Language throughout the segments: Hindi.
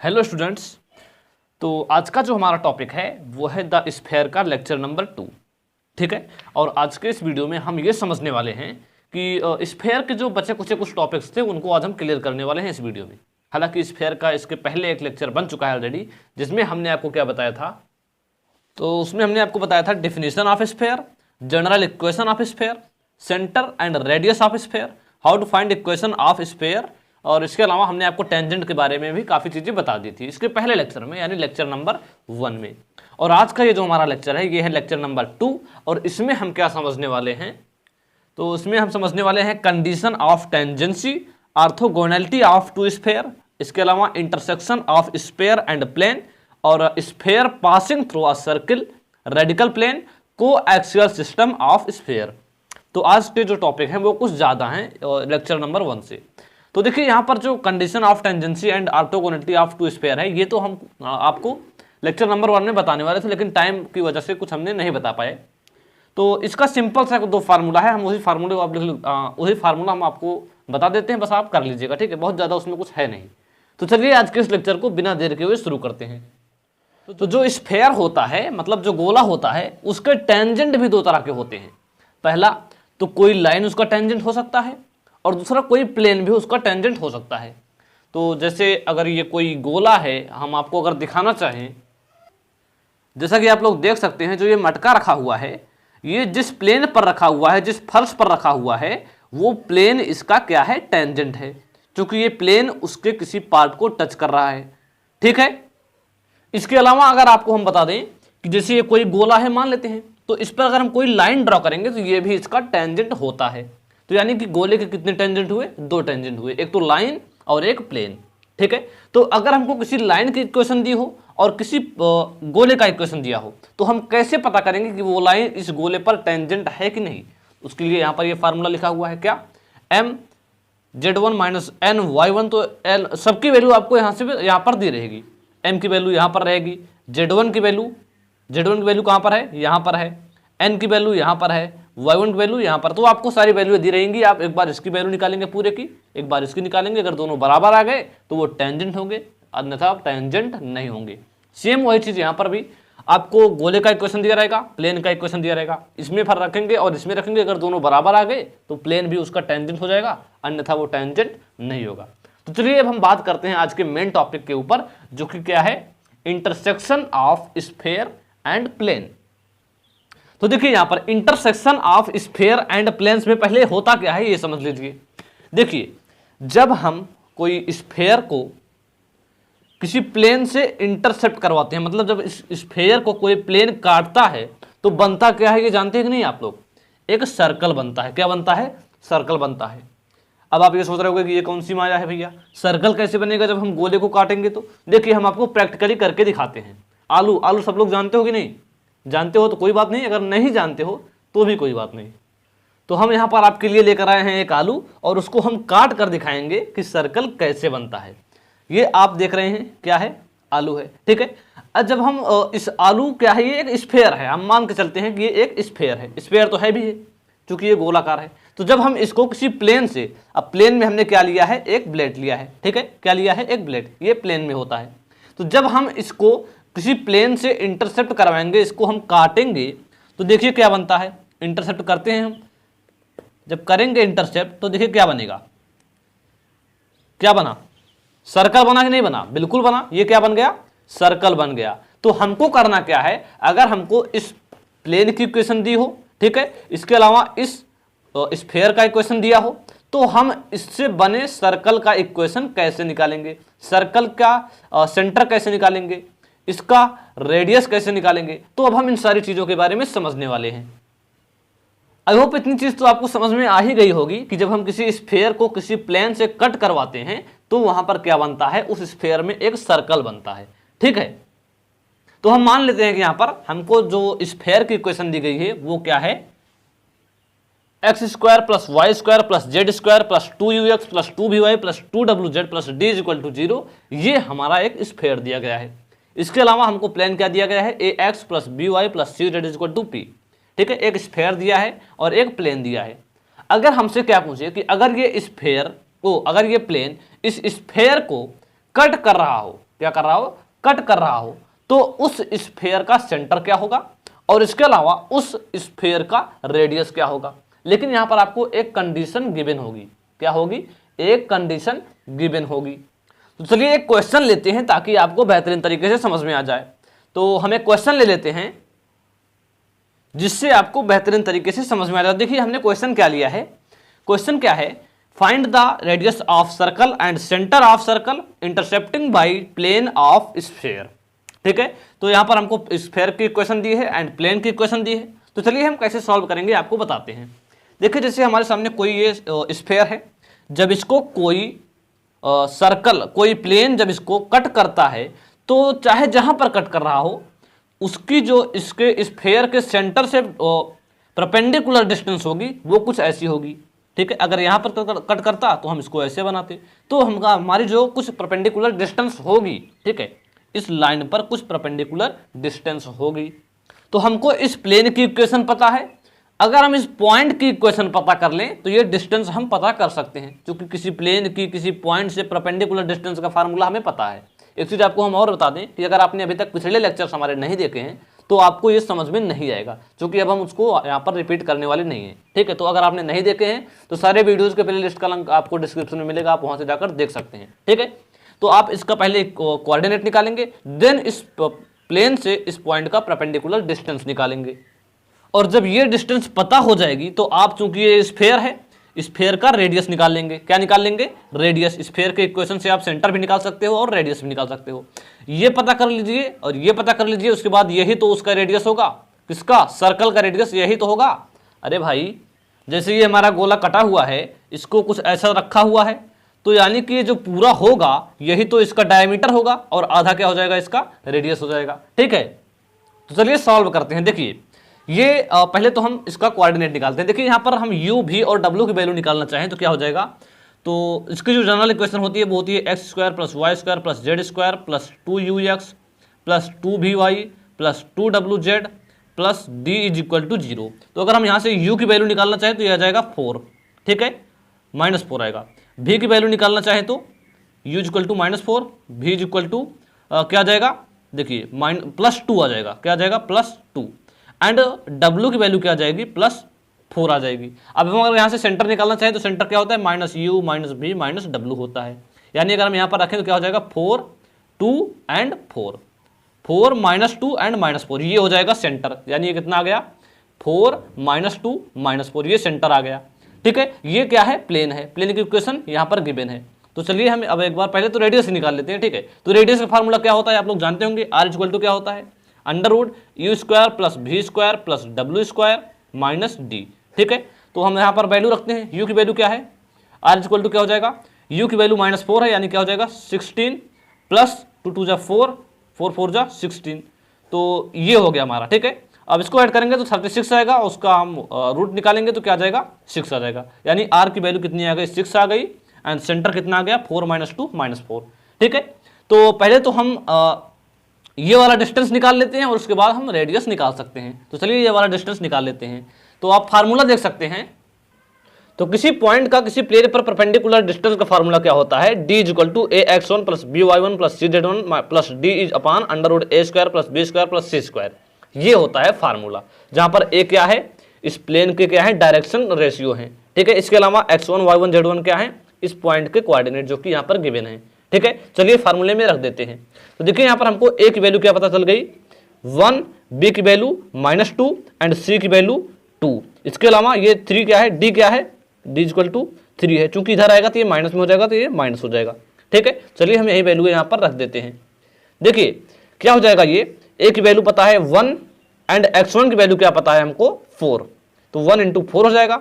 Hello students. तो आज का जो हमारा टॉपिक है वो है द स्फेयर का लेक्चर नंबर 2। ठीक है। और आज के इस वीडियो में हम ये समझने वाले हैं कि स्फेयर के जो बचे कुछ टॉपिक्स थे उनको आज हम क्लियर करने वाले हैं इस वीडियो में। हालांकि स्फेयर का इसके पहले एक लेक्चर बन चुका है ऑलरेडी, जिसमें हमने आपको क्या बताया था। तो उसमें हमने आपको बताया था definition of sphere, general equation of sphere, centre and radius of sphere, how to find equation of sphere, और इसके अलावा हमने आपको टेंजेंट के बारे में भी काफ़ी चीज़ें बता दी थी इसके पहले लेक्चर में, यानी लेक्चर नंबर 1 में। और आज का ये जो हमारा लेक्चर है ये है लेक्चर नंबर 2, और इसमें हम क्या समझने वाले हैं, तो इसमें हम समझने वाले हैं condition of tangency, orthogonality of two sphere, इसके अलावा intersection of sphere and plane, और sphere passing through a circle, radical plane, coaxial system of sphere. तो आज के जो टॉपिक हैं वो कुछ ज़्यादा हैं लेक्चर नंबर 1 से। तो देखिए यहाँ पर जो condition of tangency and orthogonality of two sphere है, ये तो हम आपको लेक्चर नंबर 1 में बताने वाले थे, लेकिन टाइम की वजह से कुछ हमने नहीं बता पाए। तो इसका सिंपल सा 2 फार्मूला है, हम उसी फार्मूले को आप वही फार्मूला हम आपको बता देते हैं, बस आप कर लीजिएगा। ठीक है, बहुत ज़्यादा उसमें कुछ है नहीं। तो चलिए आज के इस लेक्चर को बिना देर के हुए शुरू करते हैं। तो जो स्फेयर होता है, मतलब जो गोला होता है, उसके टेंजेंट भी 2 तरह के होते हैं। पहला तो कोई लाइन उसका टेंजेंट हो सकता है, और दूसरा कोई प्लेन भी उसका टेंजेंट हो सकता है। तो जैसे अगर ये कोई गोला है, हम आपको अगर दिखाना चाहें, जैसा कि आप लोग देख सकते हैं, जो ये मटका रखा हुआ है, ये जिस प्लेन पर रखा हुआ है, जिस फर्श पर रखा हुआ है, वो प्लेन इसका क्या है, टेंजेंट है, क्योंकि ये प्लेन उसके किसी पार्ट को टच कर रहा है। ठीक है। इसके अलावा अगर आपको हम बता दें कि जैसे ये कोई गोला है मान लेते हैं, तो इस पर अगर हम कोई लाइन ड्रॉ करेंगे तो ये भी इसका टेंजेंट होता है। तो यानी कि गोले के कितने टेंजेंट हुए, 2 टेंजेंट हुए, एक तो लाइन और एक प्लेन। ठीक है। तो अगर हमको किसी लाइन की इक्वेशन दी हो और किसी गोले का इक्वेशन दिया हो, तो हम कैसे पता करेंगे कि वो लाइन इस गोले पर टेंजेंट है कि नहीं। उसके लिए यहाँ पर ये फार्मूला लिखा हुआ है, क्या, m z1 minus n y1। तो l सबकी वैल्यू आपको यहाँ से यहाँ पर दी रहेगी। m की वैल्यू यहाँ पर रहेगी, z1 की वैल्यू कहाँ पर है, यहाँ पर है, n की वैल्यू यहाँ पर है, y1 की वैल्यू यहाँ पर। तो आपको सारी वैल्यू दी रहेंगी। आप एक बार इसकी वैल्यू निकालेंगे पूरे की, एक बार इसकी निकालेंगे। अगर दोनों बराबर आ गए तो वो टेंजेंट होंगे, अन्यथा टेंजेंट नहीं होंगे। सेम वही चीज़ यहाँ पर भी आपको गोले का इक्वेशन दिया रहेगा, प्लेन का इक्वेशन दिया रहेगा, इसमें फर्क रखेंगे और इसमें रखेंगे। अगर दोनों बराबर आ गए तो प्लेन भी उसका टेंजेंट हो जाएगा, अन्यथा वो टेंजेंट नहीं होगा। तो चलिए अब हम बात करते हैं आज के मेन टॉपिक के ऊपर, जो कि क्या है, intersection of sphere and plane. तो देखिए यहाँ पर intersection of sphere and planes में पहले होता क्या है ये समझ लीजिए। देखिए, जब हम कोई स्फेयर को किसी प्लेन से इंटरसेप्ट करवाते हैं, मतलब जब इस स्फेयर को कोई प्लेन काटता है, तो बनता क्या है ये जानते हैं कि नहीं आप लोग, एक सर्कल बनता है। क्या बनता है, सर्कल बनता है। अब आप ये सोच रहे होंगे कि ये कौन सी माया है भैया, सर्कल कैसे बनेगा जब हम गोले को काटेंगे। तो देखिए हम आपको प्रैक्टिकली करके दिखाते हैं। आलू सब लोग जानते हो कि नहीं, जानते हो तो कोई बात नहीं, अगर नहीं जानते हो तो भी कोई बात नहीं। तो हम यहाँ पर आपके लिए लेकर आए हैं एक आलू, और उसको हम काट कर दिखाएंगे कि सर्कल कैसे बनता है। ये आप देख रहे हैं क्या है, आलू है। ठीक है। अब जब हम इस आलू क्या है, ये एक स्फेयर है, हम मान के चलते हैं कि ये एक स्फेयर है। स्फेयर तो है भी है क्योंकि ये गोलाकार है। तो जब हम इसको किसी प्लेन से, अब प्लेन में हमने क्या लिया है, एक ब्लेड लिया है। ठीक है, क्या लिया है, एक ब्लेड, ये प्लेन में होता है। तो जब हम इसको किसी प्लेन से इंटरसेप्ट करवाएंगे, इसको हम काटेंगे, तो देखिए क्या बनता है। इंटरसेप्ट करते हैं हम, जब करेंगे इंटरसेप्ट तो देखिए क्या बनेगा, क्या बना, सर्कल बना कि नहीं बना, बिल्कुल बना। ये क्या बन गया, सर्कल बन गया। तो हमको करना क्या है, अगर हमको इस प्लेन की इक्वेशन दी हो, ठीक है, इसके अलावा इस स्फेयर का इक्वेशन दिया हो, तो हम इससे बने सर्कल का इक्वेशन कैसे निकालेंगे, सर्कल का सेंटर कैसे निकालेंगे, इसका रेडियस कैसे निकालेंगे। तो अब हम इन सारी चीजों के बारे में समझने वाले हैं। आई होप इतनी चीज तो आपको समझ में आ ही गई होगी कि जब हम किसी स्फेयर को किसी प्लेन से कट करवाते हैं तो वहां पर क्या बनता है, उस स्फेयर में एक सर्कल बनता है। ठीक है। तो हम मान लेते हैं कि यहां पर हमको जो स्फेयर की इक्वेशन दी गई है वो क्या है, x² plus y² plus z² plus 2ux plus 2vy plus 2wz plus d is equal to 0। ये हमारा एक स्फेयर दिया गया है। इसके अलावा हमको प्लेन क्या दिया गया है, ax plus by plus cz is equal to p। ठीक है, एक स्फेयर दिया है और एक प्लेन दिया है। अगर हमसे क्या पूछे कि अगर ये स्फेयर को, अगर ये प्लेन इस स्फेयर को कट कर रहा हो, क्या कर रहा हो, कट कर रहा हो, तो उस स्फेयर का सेंटर क्या होगा और इसके अलावा उस स्फेयर का रेडियस क्या होगा। लेकिन यहां पर आपको एक कंडीशन गिवन होगी। क्या होगी, एक कंडीशन गिवन होगी। तो चलिए एक क्वेश्चन लेते हैं ताकि आपको बेहतरीन तरीके से समझ में आ जाए। तो हम एक क्वेश्चन ले लेते हैं जिससे आपको बेहतरीन तरीके से समझ में आ जाए। देखिए हमने क्वेश्चन क्या लिया है, क्वेश्चन क्या है, find the radius of circle and centre of circle intercepting by plane of sphere. ठीक है, तो यहां पर हमको स्फीयर की इक्वेशन दी है एंड प्लेन की इक्वेशन दी है। तो चलिए हम कैसे सॉल्व करेंगे आपको बताते हैं। देखिए जैसे हमारे सामने कोई ये स्फीयर है, जब इसको कोई सर्कल, कोई प्लेन जब इसको कट करता है, तो चाहे जहां पर कट कर रहा हो उसकी जो इसके स्फीयर के सेंटर से परपेंडिकुलर डिस्टेंस होगी वो कुछ ऐसी होगी। ठीक है, अगर यहाँ पर कट करता तो हम इसको ऐसे बनाते, तो हमारी जो कुछ परपेंडिकुलर डिस्टेंस होगी, ठीक है, इस लाइन पर कुछ परपेंडिकुलर डिस्टेंस होगी। तो हमको इस प्लेन की इक्वेशन पता है, अगर हम इस पॉइंट की इक्वेशन पता कर लें तो ये डिस्टेंस हम पता कर सकते हैं, क्योंकि किसी प्लेन की किसी पॉइंट से परपेंडिकुलर डिस्टेंस का फार्मूला हमें पता है। एक चीज आपको हम और बता दें कि अगर आपने अभी तक पिछले लेक्चर्स हमारे नहीं देखे हैं तो आपको ये समझ में नहीं आएगा, क्योंकि अब हम उसको यहाँ पर रिपीट करने वाले नहीं है। ठीक है, तो अगर आपने नहीं देखे हैं तो सारे वीडियोज के प्ले लिस्ट का लिंक आपको डिस्क्रिप्शन में मिलेगा, आप वहां से जाकर देख सकते हैं। ठीक है, तो आप इसका पहले कोऑर्डिनेट निकालेंगे, देन इस प्लेन से इस पॉइंट का परपेंडिकुलर डिस्टेंस निकालेंगे, और जब ये डिस्टेंस पता हो जाएगी तो आप, चूंकि ये स्फीयर है, स्फीयर का रेडियस निकाल लेंगे। क्या निकाल लेंगे, रेडियस। स्फीयर के इक्वेशन से आप सेंटर भी निकाल सकते हो और रेडियस भी निकाल सकते हो। ये पता कर लीजिए और ये पता कर लीजिए, उसके बाद यही तो उसका रेडियस होगा, किसका, सर्कल का रेडियस यही तो होगा। अरे भाई, जैसे ये हमारा गोला कटा हुआ है, इसको कुछ ऐसा रखा हुआ है, तो यानी कि ये जो पूरा होगा यही तो इसका डायमीटर होगा और आधा क्या हो जाएगा, इसका रेडियस हो जाएगा। ठीक है, तो चलिए सॉल्व करते हैं। देखिए ये पहले तो हम इसका कोऑर्डिनेट निकालते हैं। देखिए यहाँ पर हम u, v और w की वैल्यू निकालना चाहें तो क्या हो जाएगा, तो इसकी जो जनरल इक्वेशन होती है वो होती है x square plus y square plus z square plus 2ux plus 2vy plus 2wz plus d is equal to 0। तो अगर हम यहाँ से u की वैल्यू निकालना चाहें तो यह आ जाएगा 4, ठीक है, -4 आएगा। v की वैल्यू निकालना चाहें तो u is equal to -4, v is equal to क्या आ जाएगा, देखिए +2 आ जाएगा। क्या आ जाएगा, +2, एंड w की वैल्यू क्या आ जाएगी, +4 आ जाएगी। अब हम अगर यहाँ से सेंटर निकालना चाहें तो सेंटर क्या होता है, -u -v -w होता है। यानी अगर हम यहाँ पर रखें तो क्या हो जाएगा, 4 2 एंड 4, 4 -2 एंड -4, ये हो जाएगा सेंटर। यानी ये कितना आ गया, 4 -2 -4, ये सेंटर आ गया। ठीक है, ये क्या है, प्लेन है। प्लेन की इक्वेशन यहाँ पर गिवन है। तो चलिए हम अब एक बार पहले तो रेडियस निकाल लेते हैं। ठीक है, तो रेडियस का फार्मूला क्या होता है आप लोग जानते होंगे, r इक्वल टू क्या होता है, √u² plus v² plus w² minus d। ठीक है, तो हम यहाँ पर वैल्यू रखते हैं। u की वैल्यू क्या है, r इक्वल टू क्या हो जाएगा, u की वैल्यू -4 है, यानी क्या हो जाएगा 16 प्लस 2 2 जा 4, 4 4 जा 16, तो ये हो गया हमारा। ठीक है, अब इसको ऐड करेंगे तो 36 आएगा, उसका हम रूट निकालेंगे तो क्या आ जाएगा, 6 आ जाएगा। यानी r की वैल्यू कितनी आ गई, 6 आ गई, एंड सेंटर कितना आ गया, 4 -2 -4। ठीक है, तो पहले तो हम ये वाला डिस्टेंस निकाल लेते हैं और उसके बाद हम रेडियस निकाल सकते हैं। तो चलिए ये वाला डिस्टेंस निकाल लेते हैं। तो आप फार्मूला देख सकते हैं, तो किसी पॉइंट का किसी प्लेन पर परपेंडिकुलर डिस्टेंस का फार्मूला क्या होता है, d equal to ax1 plus by1 plus cz1 plus d is upon √a² plus b² plus c²। ये होता है फार्मूला, जहां पर a क्या है, इस प्लेन के क्या है, डायरेक्शन रेशियो है। ठीक है, इसके अलावा x1 y1 z1 क्या है, इस पॉइंट के कोऑर्डिनेट जो कि यहाँ पर गिवन है। ठीक है, चलिए फार्मूले में रख देते हैं। तो देखिए यहाँ पर हमको a की वैल्यू क्या पता चल गई, 1, b की वैल्यू -2 एंड c की वैल्यू 2। इसके अलावा ये 3 क्या है, d क्या है, d इक्वल टू 3 है। चूंकि इधर आएगा तो ये माइनस में हो जाएगा, तो ये माइनस हो जाएगा। ठीक है, चलिए हम यही वैल्यू यहाँ पर रख देते हैं। देखिए क्या हो जाएगा, ये a की वैल्यू पता है 1 एंड x1 की वैल्यू क्या पता है हमको 4, तो 1 × 4 हो जाएगा,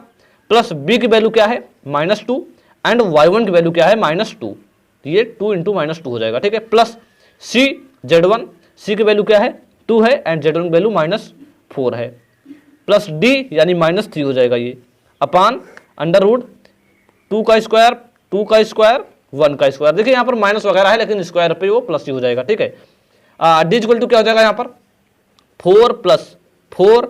प्लस b की वैल्यू क्या है -2 एंड y1 की वैल्यू क्या है -2, ये 2 × -2 हो जाएगा। ठीक है, प्लस c z1, c की वैल्यू क्या है 2 है एंड z1 की वैल्यू -4 है, प्लस d यानी -3 हो जाएगा, ये अपान √2 का स्क्वायर 2 का स्क्वायर 1 का स्क्वायर। देखिए यहाँ पर माइनस वगैरह है लेकिन स्क्वायर पे वो प्लस ही हो जाएगा। ठीक है, d इक्वल टू क्या हो जाएगा यहाँ पर 4 + 4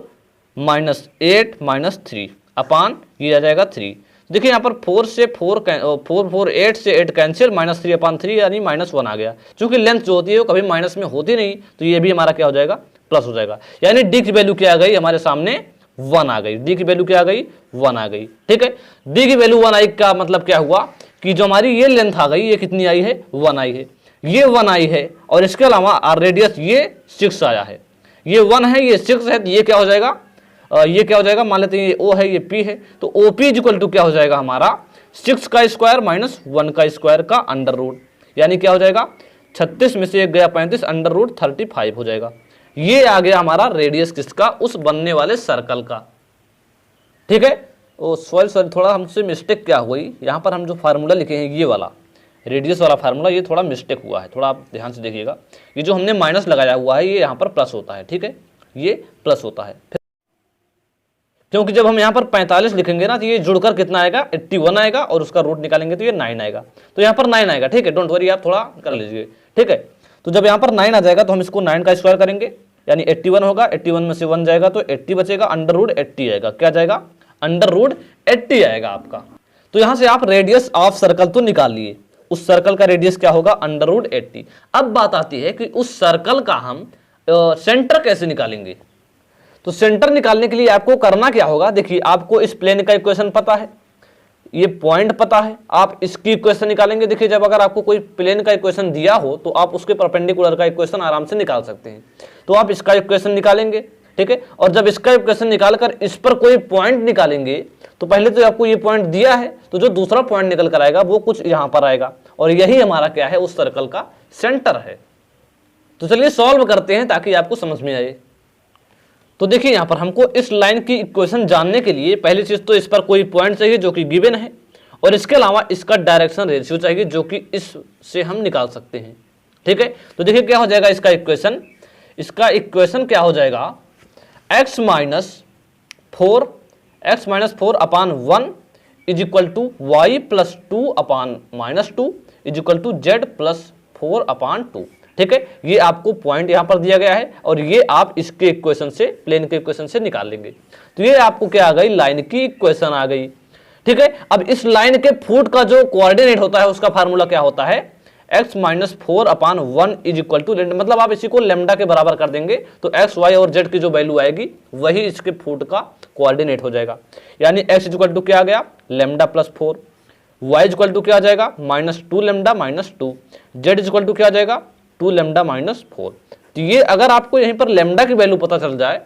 -8 -3 अपान ये आ जाएगा 3। देखिए यहाँ पर 4 से 4 8 से 8 कैंसिल, -3/3 यानी -1 आ गया। चूंकि लेंथ जो होती है वो कभी माइनस में होती नहीं, तो ये भी हमारा क्या हो जाएगा, प्लस हो जाएगा। यानी डी की वैल्यू क्या आ गई हमारे सामने, 1 आ गई। डी की वैल्यू क्या आ गई, 1 आ गई। ठीक है, डी की वैल्यू 1 आई का मतलब क्या हुआ कि जो हमारी ये लेंथ आ गई ये कितनी आई है, 1 आई है, ये 1 आई है, और इसके अलावा रेडियस ये 6 आया है। ये 1 है, ये 6 है, तो ये क्या हो जाएगा, ये क्या हो जाएगा, मान लेते हैं ये O है, ये P है, तो OP इक्वल टू क्या हो जाएगा हमारा, 6 का स्क्वायर माइनस 1 का स्क्वायर का अंडर रूट, यानी क्या हो जाएगा, 36 में से 1 गया 35, अंडर रूट 35 हो जाएगा। ये आ गया हमारा रेडियस किसका, उस बनने वाले सर्कल का। ठीक है, ओ सॉरी थोड़ा हमसे मिस्टेक क्या हुई, यहाँ पर हम जो फार्मूला लिखे हैं ये वाला रेडियस वाला फार्मूला, ये थोड़ा मिस्टेक हुआ है, थोड़ा आप ध्यान से देखिएगा। ये जो हमने माइनस लगाया हुआ है ये यहाँ पर प्लस होता है। ठीक है, ये प्लस होता है, क्योंकि जब हम यहाँ पर 45 लिखेंगे ना तो ये जुड़कर कितना आएगा, 81 आएगा, और उसका रूट निकालेंगे तो ये 9 आएगा, तो यहाँ पर 9 आएगा। ठीक है, डोंट वरी, आप थोड़ा कर लीजिए। ठीक है, तो जब यहाँ पर 9 आ जाएगा तो हम इसको 9 का स्क्वायर करेंगे, यानी 81 होगा, 81 में से 1 जाएगा तो 80 बचेगा, अंडर रूट 80 आएगा। क्या जाएगा, अंडर रूट 80 आएगा आपका। तो यहाँ से आप रेडियस ऑफ सर्कल तो निकाल लिए, उस सर्कल का रेडियस क्या होगा, अंडर रूट 80। अब बात आती है कि उस सर्कल का हम सेंटर कैसे निकालेंगे। तो सेंटर निकालने के लिए आपको करना क्या होगा, देखिए आपको इस प्लेन का इक्वेशन पता है, ये पॉइंट पता है, आप इसकी इक्वेशन निकालेंगे। देखिए जब अगर आपको कोई प्लेन का इक्वेशन दिया हो तो आप उसके परपेंडिकुलर का इक्वेशन आराम से निकाल सकते हैं। तो आप इसका इक्वेशन निकालेंगे, ठीक है, और जब इसका इक्वेशन निकालकर इस पर कोई पॉइंट निकालेंगे तो पहले तो आपको ये पॉइंट दिया है, तो जो दूसरा पॉइंट निकल कर आएगा वो कुछ यहां पर आएगा, और यही हमारा क्या है, उस सर्कल का सेंटर है। तो चलिए सॉल्व करते हैं ताकि आपको समझ में आए। तो देखिए यहां पर हमको इस लाइन की इक्वेशन जानने के लिए पहली चीज तो इस पर कोई पॉइंट चाहिए जो कि गिवन है, और इसके अलावा इसका डायरेक्शन रेशियो चाहिए जो कि इससे हम निकाल सकते हैं। ठीक है, तो देखिए क्या हो जाएगा इसका इक्वेशन, इसका इक्वेशन क्या हो जाएगा, x minus 4 upon 1 is equal to y plus 2 upon minus 2 is equal to z plus 4 upon 2। ठीक है, ये आपको पॉइंट यहां पर दिया गया है, और ये आप इसके इक्वेशन से, प्लेन के इक्वेशन से निकाल लेंगे। तो ये आपको क्या आ गई, लाइन की इक्वेशन आ गई। ठीक है, अब इस लाइन के फुट का जो कोऑर्डिनेट होता है उसका फार्मूला क्या होता है, x minus 4 upon 1 is equal to, मतलब आप इसी को लेमडा के बराबर कर देंगे तो x, y और z की जो वैल्यू आएगी वही इसके फुट का कोऑर्डिनेट हो जाएगा। यानी x इज इक्वल टू क्या आ गया, lambda plus 4, y is equal to क्या आ जाएगा, -2 lambda minus 2, z is equal to क्या आ जाएगा, 2 लेमडा माइनस 4। तो ये अगर आपको यहीं पर लेमडा की वैल्यू पता चल जाए,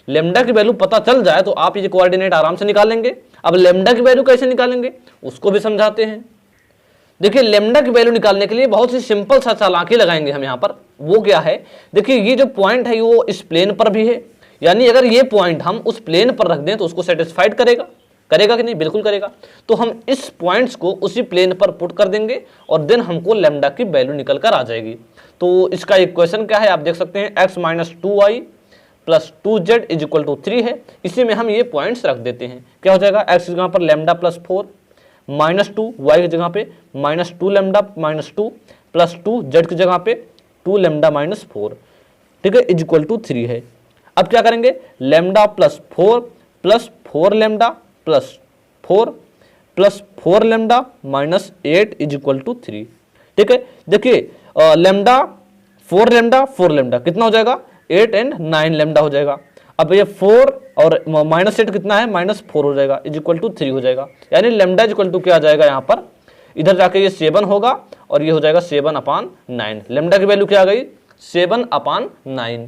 लेमडा की वैल्यू पता चल जाए तो आप ये कोऑर्डिनेट आराम से निकाल लेंगे। अब लेमडा की वैल्यू कैसे निकालेंगे उसको भी समझाते हैं। देखिए लेमडा की वैल्यू निकालने के लिए बहुत ही सिंपल सा चालाकी लगाएंगे हम यहाँ पर। वो क्या है, देखिए ये जो पॉइंट है वो इस प्लेन पर भी है, यानी अगर ये पॉइंट हम उस प्लेन पर रख दें तो उसको सेटिस्फाइड करेगा, करेगा कि नहीं, बिल्कुल करेगा। तो हम इस पॉइंट्स को उसी प्लेन पर पुट कर देंगे और देन हमको लेमडा की वैल्यू निकल कर आ जाएगी। तो इसका इक्वेशन क्या है आप देख सकते हैं, x minus 2y plus 2z is equal to 3 है। इसी में हम ये पॉइंट्स रख देते हैं। क्या हो जाएगा, x की जगह पर लेमडा प्लस 4 माइनस 2, y की जगह पे -2 लेमडा माइनस 2 प्लस 2, z की जगह पे 2 लेमडा माइनस 4, ठीक है, इज इक्वल टू 3 है। अब क्या करेंगे, lambda plus 4 plus 4 lambda plus 4 plus 4 lambda minus 8 is equal to 3। ठीक है, देखिए लेमडा 4 लेमडा 4 लेमडा कितना हो जाएगा, 8 एंड 9 लेमडा हो जाएगा। अब ये 4 और -8 कितना है, -4 हो जाएगा, इज इक्वल टू 3 हो जाएगा। यानी लेमडा इज इक्वल टू क्या आ जाएगा, यहाँ पर इधर जाके ये 7 होगा और ये हो जाएगा 7/9। लेमडा की वैल्यू क्या आ गई, 7/9।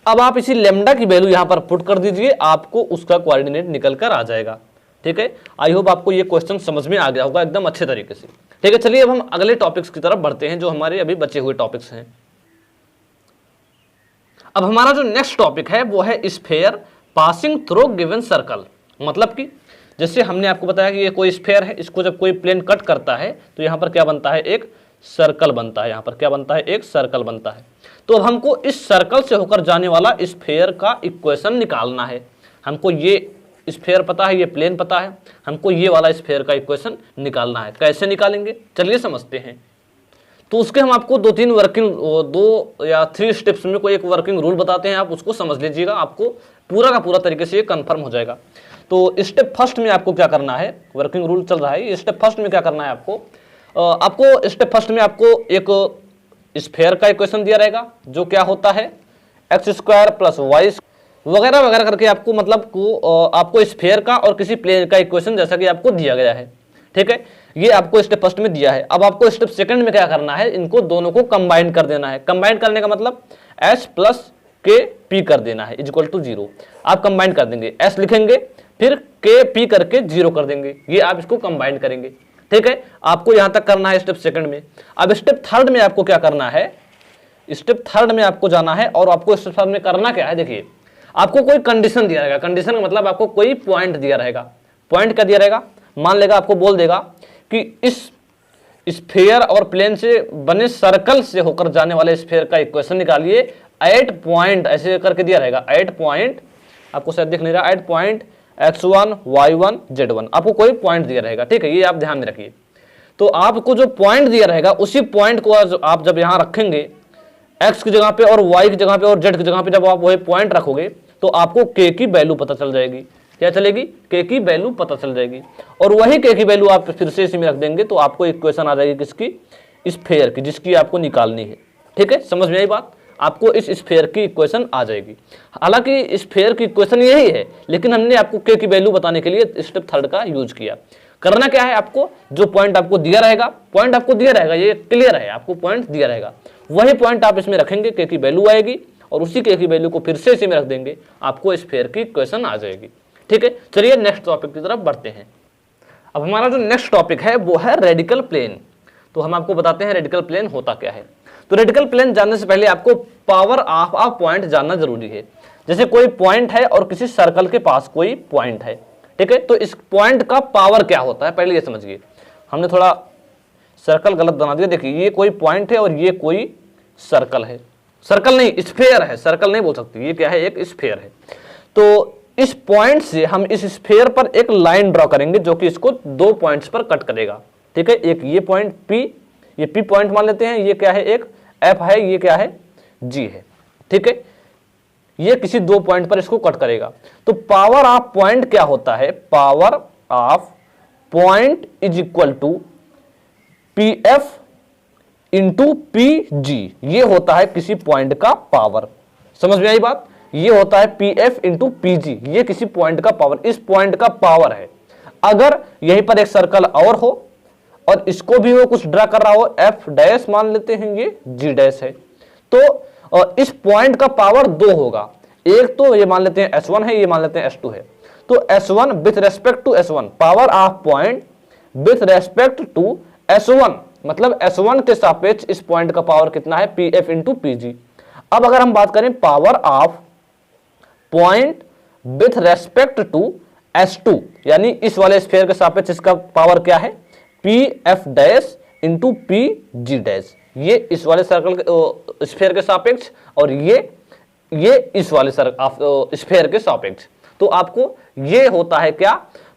अब आप इसी लेमडा की वैल्यू यहाँ पर पुट कर दीजिए, आपको उसका कोऑर्डिनेट निकल कर आ जाएगा। ठीक है, आई होप आपको ये क्वेश्चन समझ में आ गया होगा एकदम अच्छे तरीके से। ठीक है, चलिए अब हम अगले टॉपिक्स की तरफ बढ़ते हैं जो हमारे अभी बचे हुए टॉपिक्स हैं। अब हमारा जो नेक्स्ट टॉपिक है वो है sphere passing through given circle. मतलब कि जैसे हमने आपको बताया कि ये कोई स्फेयर है, इसको जब कोई प्लेन कट करता है तो यहाँ पर क्या बनता है, एक सर्कल बनता है। यहाँ पर क्या बनता है, एक सर्कल बनता है। तो अब हमको इस सर्कल से होकर जाने वाला स्फेयर का इक्वेशन निकालना है। हमको ये स्फेयर पता है, ये प्लेन पता है, हमको ये वाला स्फेयर का इक्वेशन निकालना है। कैसे निकालेंगे चलिए समझते हैं। तो उसके हम आपको 2 या 3 स्टेप्स में कोई एक वर्किंग रूल बताते हैं, आप उसको समझ लीजिएगा, आपको पूरा का पूरा तरीके से ये कन्फर्म हो जाएगा। तो स्टेप फर्स्ट में आपको क्या करना है, वर्किंग रूल चल रहा है, स्टेप फर्स्ट में क्या करना है आपको स्टेप फर्स्ट में आपको एक स्फेयर का इक्वेशन दिया रहेगा जो क्या होता है एक्स स्क्वायर प्लस वाई वगैरह वगैरह करके आपको मतलब आपको स्फेयर का और किसी प्लेन का इक्वेशन जैसा कि आपको दिया गया है, ठीक है। ये आपको स्टेप फर्स्ट में दिया है। अब आपको स्टेप सेकंड में क्या करना है, इनको दोनों को कंबाइन कर देना है। कंबाइन करने का मतलब s प्लस के पी कर देना है इक्वल टू 0। आप कंबाइन कर देंगे, s लिखेंगे फिर के पी करके 0 कर देंगे, ये आप इसको कंबाइन करेंगे, ठीक है। आपको यहां तक करना है स्टेप सेकंड में। अब स्टेप थर्ड में आपको क्या करना है, स्टेप थर्ड में आपको जाना है और आपको स्टेप थर्ड में करना क्या है, देखिए आपको कोई कंडीशन दिया रहेगा। कंडीशन का मतलब आपको कोई पॉइंट दिया रहेगा। पॉइंट क्या दिया रहेगा, मान लेगा आपको बोल देगा कि इस स्फीयर और प्लेन से बने सर्कल से होकर जाने वाले स्फीयर का इक्वेशन निकालिए एट पॉइंट, ऐसे करके दिया रहेगा एट पॉइंट, आपको शायद दिख नहीं रहा, eight point x1 y1 z1, आपको कोई पॉइंट दिया रहेगा, ठीक है। ये आप ध्यान में रखिए। तो आपको जो पॉइंट दिया रहेगा उसी पॉइंट को आप जब यहां रखेंगे x की जगह पे और y की जगह पे और z की जगह पे, जब आप वही पॉइंट रखोगे तो आपको k की वैल्यू पता चल जाएगी। क्या चलेगी, k की वैल्यू पता चल जाएगी। और वही k की वैल्यू आप फिर से इसमें रख देंगे तो आपको इक्वेशन आ जाएगी किसकी, स्फीयर की, जिसकी आपको निकालनी है, ठीक है। समझ में आई बात, आपको इस स्फीयर की इक्वेशन आ जाएगी। हालांकि स्फीयर की इक्वेशन यही है, लेकिन हमने आपको k की वैल्यू बताने के लिए स्टेप थर्ड का यूज किया। करना क्या है, आपको जो पॉइंट आपको दिया रहेगा, पॉइंट आपको दिया रहेगा, ये क्लियर है, आपको पॉइंट दिया रहेगा, वही पॉइंट आप इसमें रखेंगे, k की वैल्यू आएगी और उसी k की वैल्यू को फिर से इसी में रख देंगे, आपको स्फीयर की इक्वेशन आ जाएगी, ठीक है। चलिए नेक्स्ट टॉपिक की तरफ बढ़ते हैं। अब हमारा जो नेक्स्ट टॉपिक है वो है रेडिकल प्लेन। तो हम आपको बताते हैं रेडिकल प्लेन होता क्या है। तो रेडिकल प्लेन जानने से पहले आपको पावर ऑफ अ पॉइंट जानना जरूरी है। जैसे कोई पॉइंट है और किसी सर्कल के पास कोई पॉइंट है, ठीक है, तो इस पॉइंट का पावर क्या होता है पहले ये समझिए। हमने थोड़ा सर्कल गलत बना दिया, देखिए ये कोई पॉइंट है और ये कोई सर्कल है, सर्कल नहीं स्फीयर है, सर्कल नहीं बोल सकते, ये क्या है, एक स्फीयर है। तो इस पॉइंट से हम इस स्फीयर पर एक लाइन ड्रॉ करेंगे जो कि इसको दो पॉइंट्स पर कट करेगा, ठीक है। एक ये पॉइंट P, ये P पॉइंट मान लेते हैं, ये क्या है, एक F है, ये क्या है, G है, ठीक है। ये किसी दो पॉइंट पर इसको कट करेगा। तो पावर ऑफ पॉइंट क्या होता है, power of point is equal to PF into PG, ये होता है किसी पॉइंट का पावर। समझ में आई बात, ये होता है PF इंटू PG, ये किसी पॉइंट का पावर, इस पॉइंट का पावर है। अगर यहीं पर एक सर्कल और हो और इसको भी वो कुछ ड्रा कर रहा हो, F डैश मान लेते हैं, ये G डैश है, तो इस पॉइंट का पावर दो होगा। एक तो ये मान लेते हैं S1 है, ये मान लेते हैं S2 है। तो S1 with respect to S1, power of point with respect to S1, मतलब S1 के सापेक्ष इस पॉइंट का पावर कितना है, PF इंटू PG। अब अगर हम बात करें power of point with respect to S2, यानी इस वाले स्फीयर के सापेक्ष इसका पावर क्या है, PF dash into PG dash, ये इस वाले सर्कल स्फीयर के सापेक्ष और ये इस वाले स्फीयर के सापेक्ष। तो आपको ये होता है क्या,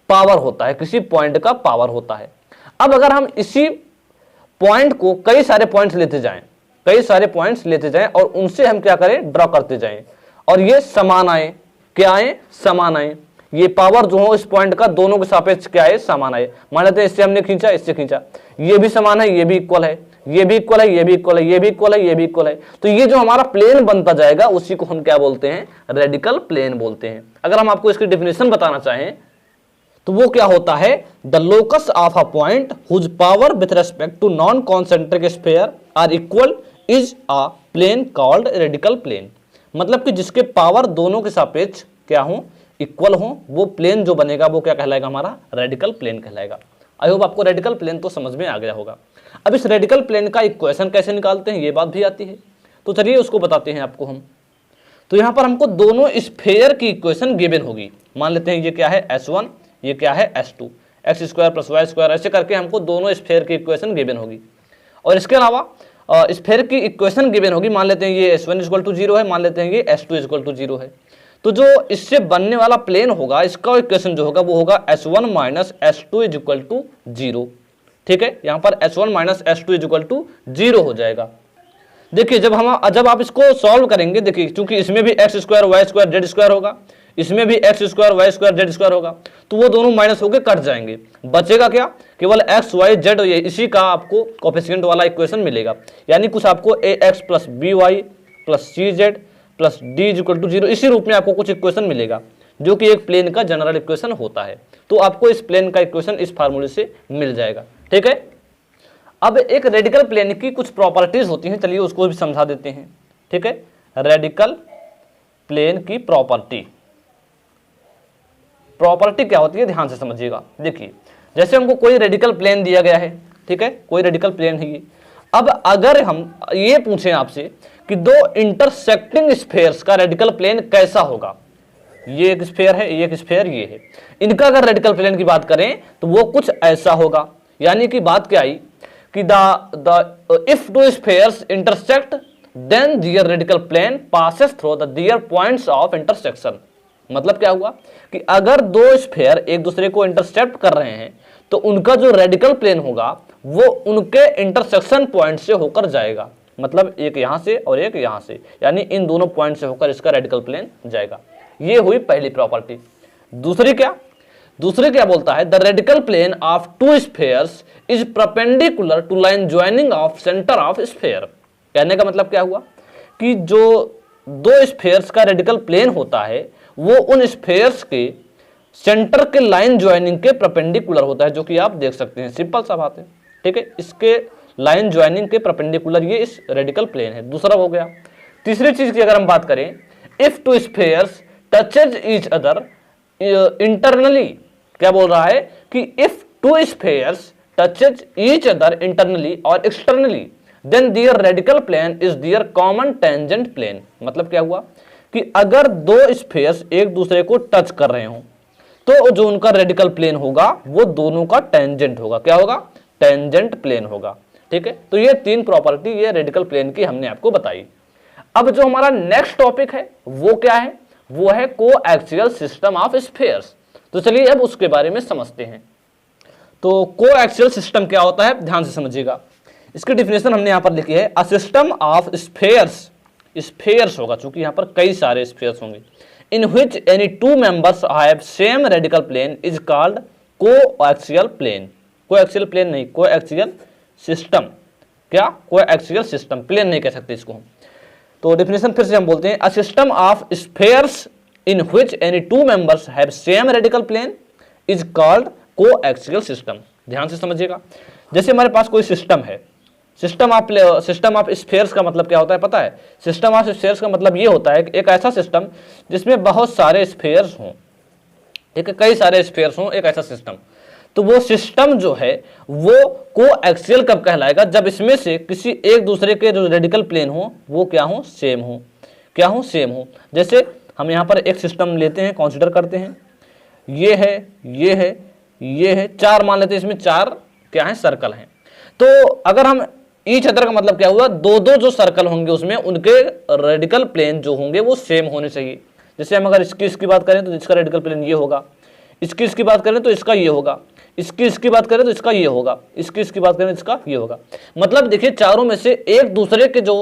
पावर होता है, किसी पॉइंट का पावर होता है। अब अगर हम इसी पॉइंट को कई सारे पॉइंट्स लेते जाएं, कई सारे पॉइंट्स लेते जाएं और उनसे हम क्या करें, ड्रॉ करते जाएं और ये समान आए, क्या आए, समान आए, ये पावर जो हो इस पॉइंट का दोनों के सापेक्ष क्या है, समान आए। मान लेते हैं इससे हमने खींचा, इससे खींचा, ये भी समान है, ये भी इक्वल है, ये भी इक्वल है, ये भी इक्वल है, ये भी इक्वल है, ये भी इक्वल है। तो ये जो हमारा प्लेन बनता जाएगा उसी को हम क्या बोलते हैं, रेडिकल प्लेन बोलते हैं। अगर हम आपको इसकी डेफिनेशन बताना चाहें तो वो क्या होता है, the locus of a point whose power with respect to non concentric sphere are equal is a plane called radical plane. मतलब कि जिसके पावर दोनों के सापेक्ष क्या हो, इक्वल हो, वो प्लेन जो बनेगा वो क्या कहलाएगा, हमारा रेडिकल प्लेन कहलाएगा। आई होप आपको रेडिकल प्लेन तो समझ में आ गया होगा। अब इस रेडिकल प्लेन का इक्वेशन कैसे निकालते हैं ये बात भी आती है, तो चलिए उसको बताते हैं आपको हम। तो यहाँ पर हमको दोनों स्फीयर की इक्वेशन गिवन होगी। मान लेते हैं ये क्या है S1, ये क्या है S2, x square plus y square, ऐसे करके हमको दोनों स्फीयर की इक्वेशन गिवन होगी। और इसके अलावा स्फीयर की इक्वेशन गिवन होगी, मान लेते हैं ये S1 इक्वल टू 0 है, मान लेते हैं ये S2 इक्वल टू 0 है। तो जो इससे बनने वाला प्लेन होगा, इसका इक्वेशन जो होगा वो होगा S1 minus S2 is equal to 0, ठीक है। यहाँ पर S1 minus S2 is equal to 0 हो जाएगा। देखिए जब आप इसको सॉल्व करेंगे, देखिए चूंकि इसमें भी x square y square z square होगा, इसमें भी x square y square z square होगा, तो वो दोनों माइनस होकर कट जाएंगे, बचेगा क्या, केवल एक्स वाई जेड, इसी का आपको कोफिशिएंट वाला इक्वेशन मिलेगा। यानी कुछ आपको a x plus b y plus c z plus d is equal to 0, इसी रूप में आपको कुछ इक्वेशन मिलेगा, जो कि एक प्लेन का जनरल इक्वेशन होता है। तो आपको इस प्लेन का इक्वेशन इस फार्मूले से मिल जाएगा, ठीक है। अब एक रेडिकल प्लेन की कुछ प्रॉपर्टीज होती हैं, चलिए उसको भी समझा देते हैं, ठीक है। रेडिकल प्लेन की प्रॉपर्टी क्या होती है, ध्यान से समझिएगा। देखिए, जैसे हमको कोई रेडिकल प्लेन दिया गया है, ठीक है, कोई रेडिकल प्लेन है ये। अब अगर हम ये पूछें आपसे कि दो इंटरसेक्टिंग स्फेयर्स का रेडिकल प्लेन कैसा होगा, ये एक स्फेयर है, ये एक स्फेयर ये है, इनका अगर रेडिकल प्लेन की बात करें तो वो कुछ ऐसा होगा। यानी कि बात क्या आई कि if two spheres intersect then their radical plane passes through the their points of intersection. मतलब क्या हुआ कि अगर दो स्फेयर एक दूसरे को इंटरसेक्ट कर रहे हैं तो उनका जो रेडिकल प्लेन होगा वो उनके इंटरसेक्शन पॉइंट से होकर जाएगा। मतलब एक यहां से और एक यहां से, यानी इन दोनों पॉइंट से होकर इसका रेडिकल प्लेन जाएगा। ये हुई पहली प्रॉपर्टी। दूसरी क्या बोलता है, the radical plane of two spheres is perpendicular to line joining of centre of sphere. कहने का मतलब क्या हुआ कि जो दो स्फेयर्स का रेडिकल प्लेन होता है वो उन स्फेयर्स के सेंटर के लाइन ज्वाइनिंग के परपेंडिकुलर होता है, जो कि आप देख सकते हैं, सिंपल सा बात है, ठीक है। इसके लाइन ज्वाइनिंग के परपेंडिकुलर ये इस रेडिकल प्लेन है। दूसरा हो गया। तीसरी चीज की अगर हम बात करें, if two spheres touches each other internally, क्या बोल रहा है कि if two spheres touches each other internally और externally then their radical plane is their common tangent plane. मतलब क्या हुआ कि अगर दो स्फेयर्स एक दूसरे को टच कर रहे हो तो जो उनका रेडिकल प्लेन होगा वो दोनों का टेंजेंट होगा। क्या होगा, टेंजेंट प्लेन होगा, ठीक है। तो ये तीन प्रॉपर्टी ये रेडिकल प्लेन की हमने आपको बताई। अब जो हमारा नेक्स्ट टॉपिक है वो क्या है, वो है कोएक्सियल सिस्टम ऑफ स्फेयर्स। तो चलिए अब उसके बारे में समझते हैं। तो कोएक्सियल सिस्टम क्या होता है, ध्यान से समझिएगा। इसकी डिफिनेशन हमने यहां पर लिखी है, a system of spheres, spheres होगा चूंकि यहां पर कई सारे स्फेयर्स होंगे, in which any two members have same radical plane is called coaxial plane. Coaxial plane नहीं, कोएक्सियल सिस्टम। क्या, कोएक्सियल सिस्टम, प्लेन नहीं कह सकते इसको हम। तो डिफिनेशन फिर से हम बोलते हैं, a system of spheres in which any two members have same radical plane is called coaxial system. ध्यान से समझिएगा। जैसे हमारे पास कोई सिस्टम है, सिस्टम ऑफ स्फेयर्स का मतलब क्या होता है पता है, सिस्टम ऑफ स्फेयर्स का मतलब ये होता है कि एक ऐसा सिस्टम जिसमें बहुत सारे स्फेयर्स हों, ठीक है, कई सारे स्फेयर्स हों, एक ऐसा सिस्टम। तो वो सिस्टम जो है वो कोएक्सियल कब कहलाएगा, जब इसमें से किसी एक दूसरे के जो रेडिकल प्लेन हो वो क्या हो, सेम हो। क्या हो, सेम हो। जैसे हम यहाँ पर एक सिस्टम लेते हैं, कंसीडर करते हैं, ये है, ये है, ये है, चार मान लेते हैं, इसमें चार क्या है, सर्कल हैं। तो अगर हम ईच अदर का मतलब क्या हुआ, दो दो जो सर्कल होंगे उसमें उनके रेडिकल प्लेन जो होंगे वो सेम होने चाहिए। जैसे हम अगर इसकी बात करें तो इसका रेडिकल प्लेन ये होगा, इसकी बात करें तो इसका ये होगा, इसकी बात करें तो इसका ये होगा, इसकी बात करें तो इसका ये होगा। मतलब देखिए चारों में से एक दूसरे के जो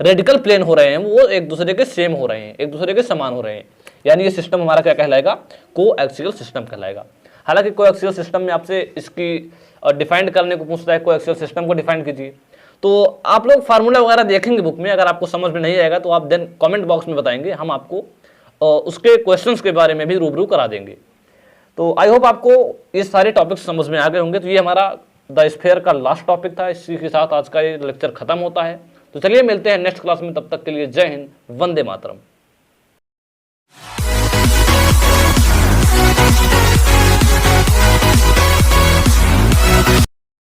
रेडिकल प्लेन हो रहे हैं वो एक दूसरे के सेम हो रहे हैं, एक दूसरे के समान हो रहे हैं। यानी ये सिस्टम हमारा क्या कहलाएगा, कोएक्सियल सिस्टम कहलाएगा। हालांकि कोएक्सियल सिस्टम में आपसे इसकी डिफाइंड करने को पूछता है, कोएक्सियल सिस्टम को डिफाइन कीजिए। तो आप लोग फार्मूला वगैरह देखेंगे बुक में, अगर आपको समझ में नहीं आएगा तो आप देन कमेंट बॉक्स में बताएंगे, हम आपको उसके क्वेश्चंस के बारे में भी रूबरू करा देंगे। तो आई होप आपको ये सारे टॉपिक्स समझ में आ गए होंगे। तो ये हमारा द स्फेयर का लास्ट टॉपिक था, इसी के साथ आज का ये लेक्चर खत्म होता है। तो चलिए मिलते हैं नेक्स्ट क्लास में, तब तक के लिए जय हिंद, वंदे मातरम।